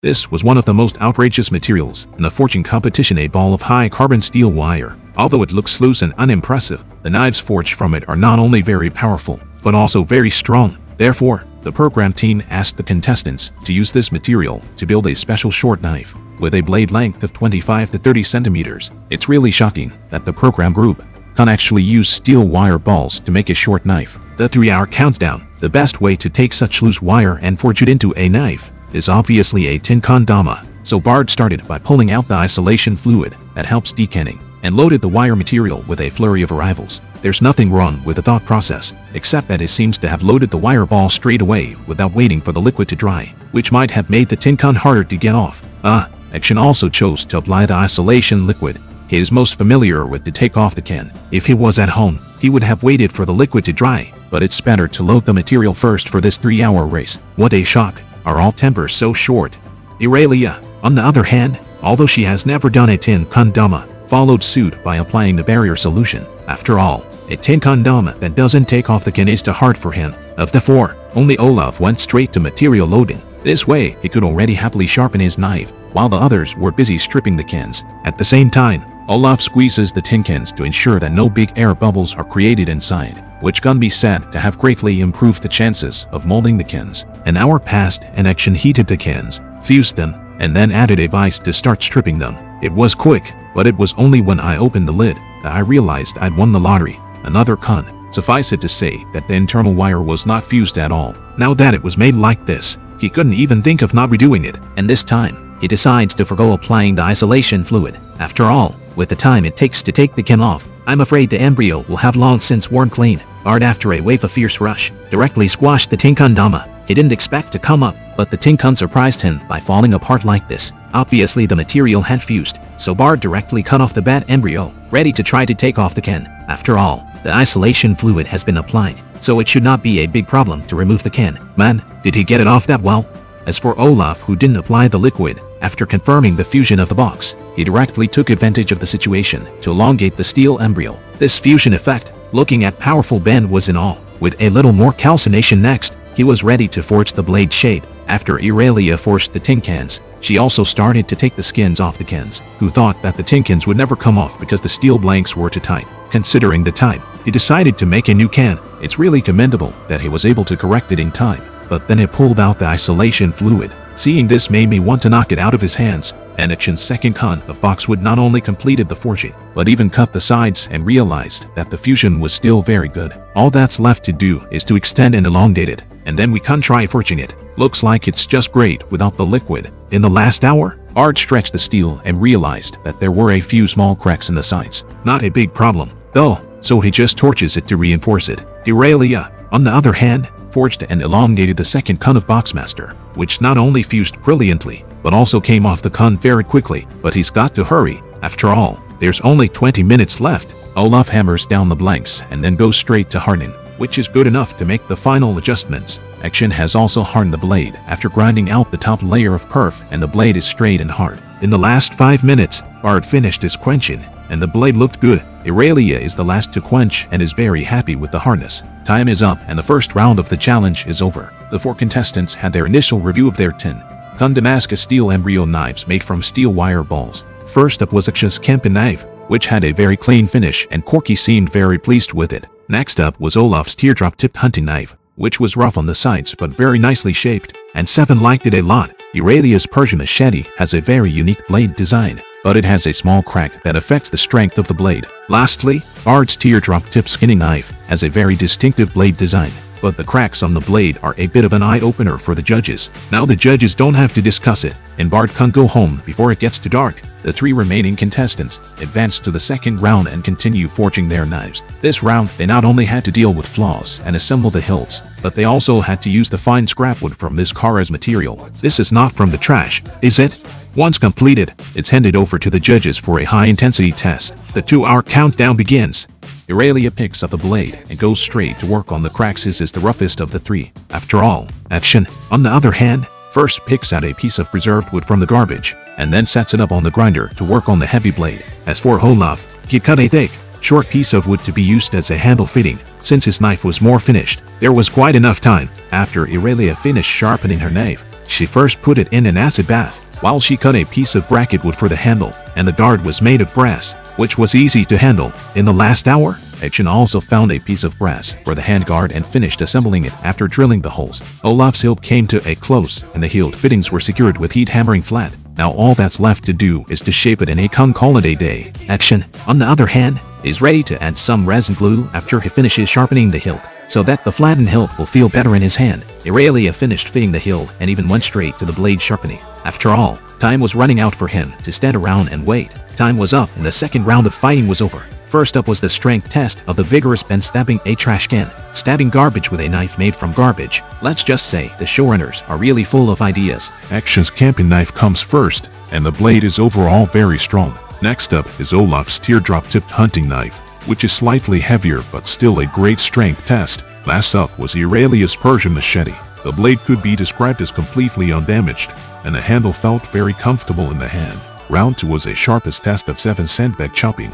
This was one of the most outrageous materials in the forging competition, a ball of high-carbon steel wire. Although it looks loose and unimpressive, the knives forged from it are not only very powerful, but also very strong. Therefore, the program team asked the contestants to use this material to build a special short knife with a blade length of 25 to 30 centimeters. It's really shocking that the program group can actually use steel wire balls to make a short knife. The 3-hour countdown. The best way to take such loose wire and forge it into a knife is obviously a tin condama. So Bard started by pulling out the isolation fluid that helps decanning and loaded the wire material with a flurry of arrivals. There's nothing wrong with the thought process, except that it seems to have loaded the wire ball straight away without waiting for the liquid to dry, which might have made the tin con harder to get off. Action also chose to apply the isolation liquid he is most familiar with to take off the can. If he was at home, he would have waited for the liquid to dry, but it's better to load the material first for this 3-hour race. What a shock! Are all tempers so short? Irelia, on the other hand, although she has never done a tin condama, followed suit by applying the barrier solution. After all, a tin condama that doesn't take off the can is too hard for him. Of the 4, only Olaf went straight to material loading. This way, he could already happily sharpen his knife, while the others were busy stripping the cans. At the same time, Olaf squeezes the tin cans to ensure that no big air bubbles are created inside, which can be said to have greatly improved the chances of molding the cans. An hour passed and Action heated the cans, fused them, and then added a vise to start stripping them. It was quick, but it was only when I opened the lid that I realized I'd won the lottery. Another con. Suffice it to say that the internal wire was not fused at all. Now that it was made like this, he couldn't even think of not redoing it. And this time, he decides to forgo applying the isolation fluid. After all, with the time it takes to take the can off, I'm afraid the embryo will have long since worn clean. Bard, after a wave of fierce rush, directly squashed the tin condama. He didn't expect to come up, but the tin con surprised him by falling apart like this. Obviously the material had fused, so Bard directly cut off the bad embryo, ready to try to take off the can. After all, the isolation fluid has been applied, so it should not be a big problem to remove the can. Man, did he get it off that well? As for Olaf, who didn't apply the liquid, after confirming the fusion of the box, he directly took advantage of the situation to elongate the steel embryo. This fusion effect, looking at powerful bend, was in all. With a little more calcination next, he was ready to forge the blade shape. After Irelia forced the tin cans, she also started to take the skins off the cans, who thought that the tin cans would never come off because the steel blanks were too tight. Considering the time, he decided to make a new can. It's really commendable that he was able to correct it in time, but then he pulled out the isolation fluid. Seeing this made me want to knock it out of his hands, and Action's second con of boxwood not only completed the forging, but even cut the sides and realized that the fusion was still very good. All that's left to do is to extend and elongate it, and then we can try forging it. Looks like it's just great without the liquid. In the last hour, Bard stretched the steel and realized that there were a few small cracks in the sides. Not a big problem, though, so he just torches it to reinforce it. Irelia, on the other hand, forged and elongated the second con of Boxmaster, which not only fused brilliantly, but also came off the con very quickly. But he's got to hurry. After all, there's only 20 minutes left. Olaf hammers down the blanks and then goes straight to hardening, which is good enough to make the final adjustments. Action has also hardened the blade after grinding out the top layer of perf, and the blade is straight and hard. In the last 5 minutes, Bard finished his quenching, and the blade looked good. Irelia is the last to quench and is very happy with the hardness. Time is up and the first round of the challenge is over. The 4 contestants had their initial review of their tin con Damascus steel embryo knives made from steel wire balls. First up was Action's Kempen knife, which had a very clean finish, and Corky seemed very pleased with it. Next up was Olaf's teardrop-tipped hunting knife, which was rough on the sides but very nicely shaped, and Seven liked it a lot. Irelia's Persian machete has a very unique blade design, but it has a small crack that affects the strength of the blade. Lastly, Bard's teardrop-tipped skinning knife has a very distinctive blade design, but the cracks on the blade are a bit of an eye-opener for the judges. Now the judges don't have to discuss it, and Bard can't go home before it gets too dark. The 3 remaining contestants advance to the second round and continue forging their knives. This round, they not only had to deal with flaws and assemble the hilts, but they also had to use the fine scrapwood from this car as material. This is not from the trash, is it? Once completed, it's handed over to the judges for a high-intensity test. The 2-hour countdown begins. Irelia picks up the blade and goes straight to work on the cracks. His is the roughest of the 3. After all, Action, on the other hand, first picks out a piece of preserved wood from the garbage, and then sets it up on the grinder to work on the heavy blade. As for Olaf, he cut a thick, short piece of wood to be used as a handle fitting, since his knife was more finished. There was quite enough time. After Irelia finished sharpening her knife, She first put it in an acid bath, while she cut a piece of bracket wood for the handle, and the guard was made of brass, which was easy to handle. In the last hour, Action also found a piece of brass for the handguard and finished assembling it after drilling the holes. Olaf's hilt came to a close, and the hilt fittings were secured with heat hammering flat. Now all that's left to do is to shape it in a holiday day. Action, on the other hand, is ready to add some resin glue after he finishes sharpening the hilt, so that the flattened hilt will feel better in his hand. Irelia finished fitting the hilt and even went straight to the blade sharpening. After all, time was running out for him to stand around and wait. Time was up and the second round of fighting was over. First up was the strength test of the vigorous Ben stabbing a trash can, stabbing garbage with a knife made from garbage. Let's just say the showrunners are really full of ideas. Action's camping knife comes first, and the blade is overall very strong. Next up is Olaf's teardrop-tipped hunting knife, which is slightly heavier but still a great strength test. Last up was Irelia's Persian machete. The blade could be described as completely undamaged, and the handle felt very comfortable in the hand. Round 2 was a sharpest test of 7 sandbag chopping.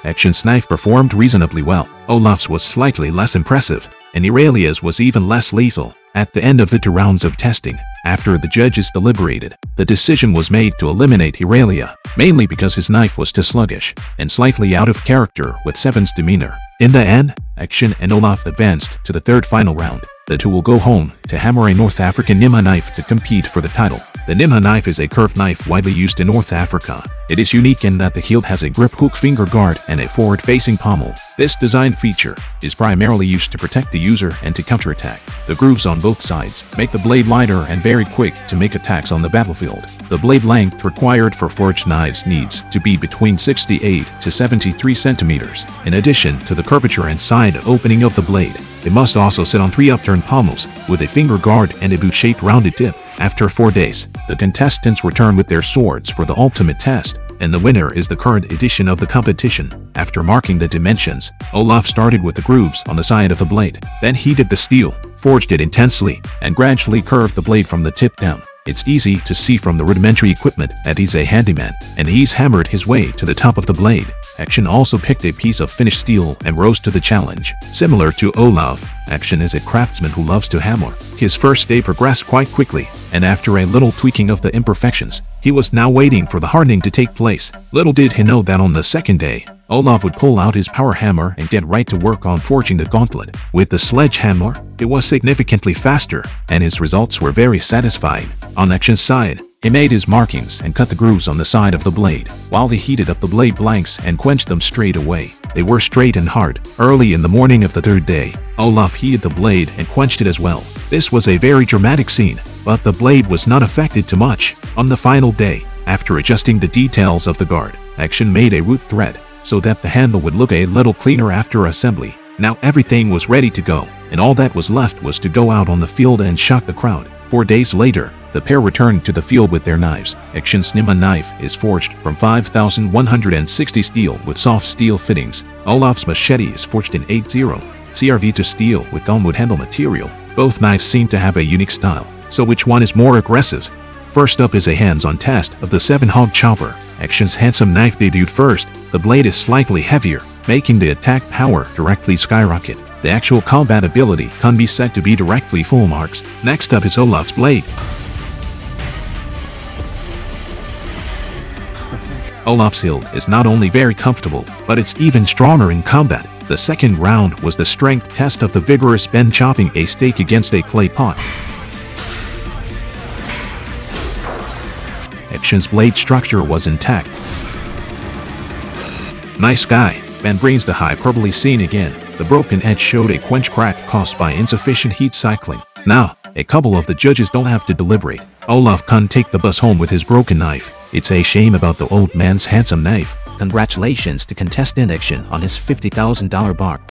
Action's knife performed reasonably well. Olaf's was slightly less impressive, and Irelia's was even less lethal. At the end of the 2 rounds of testing, after the judges deliberated, the decision was made to eliminate Irelia, mainly because his knife was too sluggish and slightly out of character with Seven's demeanor. In the end, Action and Olaf advanced to the 3rd final round. The 2 will go home to hammer a North African Nimha knife to compete for the title. The Nimha knife is a curved knife widely used in North Africa. It is unique in that the hilt has a grip hook finger guard and a forward-facing pommel. This design feature is primarily used to protect the user and to counterattack. The grooves on both sides make the blade lighter and very quick to make attacks on the battlefield. The blade length required for forged knives needs to be between 68 to 73 centimeters. In addition to the curvature and side opening of the blade, it must also sit on 3 upturned pommels with a finger guard and a boot-shaped rounded tip. After 4 days, the contestants return with their swords for the ultimate test, and the winner is the current edition of the competition. After marking the dimensions, Olaf started with the grooves on the side of the blade. Then heated the steel, forged it intensely, and gradually curved the blade from the tip down. It's easy to see from the rudimentary equipment that he's a handyman, and he's hammered his way to the top of the blade. Action also picked a piece of finished steel and rose to the challenge. Similar to Olaf, Action is a craftsman who loves to hammer. His first day progressed quite quickly, and after a little tweaking of the imperfections, he was now waiting for the hardening to take place. Little did he know that on the 2nd day, Olaf would pull out his power hammer and get right to work on forging the gauntlet. With the sledgehammer, it was significantly faster, and his results were very satisfying. On Action's side, he made his markings and cut the grooves on the side of the blade, while he heated up the blade blanks and quenched them straight away. They were straight and hard. Early in the morning of the 3rd day, Olaf heated the blade and quenched it as well. This was a very dramatic scene, but the blade was not affected too much. On the final day, after adjusting the details of the guard, Action made a root thread so that the handle would look a little cleaner after assembly. Now everything was ready to go, and all that was left was to go out on the field and shock the crowd. 4 days later, the pair returned to the field with their knives. Action's Nimha knife is forged from 5,160 steel with soft steel fittings. Olaf's machete is forged in 80 CRV2 steel with gumwood handle material. Both knives seem to have a unique style, so which one is more aggressive? First up is a hands-on test of the 7-hog chopper. Action's handsome knife debuted first. The blade is slightly heavier, making the attack power directly skyrocket. The actual combat ability can be said to be directly full marks. Next up is Olaf's blade. Olaf's hilt is not only very comfortable, but it's even stronger in combat. The 2nd round was the strength test of the vigorous Ben chopping a steak against a clay pot. Action's blade structure was intact. Nice guy. Ben brings the hyperbole scene again. The broken edge showed a quench crack caused by insufficient heat cycling. Now, a couple of the judges don't have to deliberate. Olaf can't take the bus home with his broken knife. It's a shame about the old man's handsome knife. Congratulations to contestant Action on his $50,000 bar.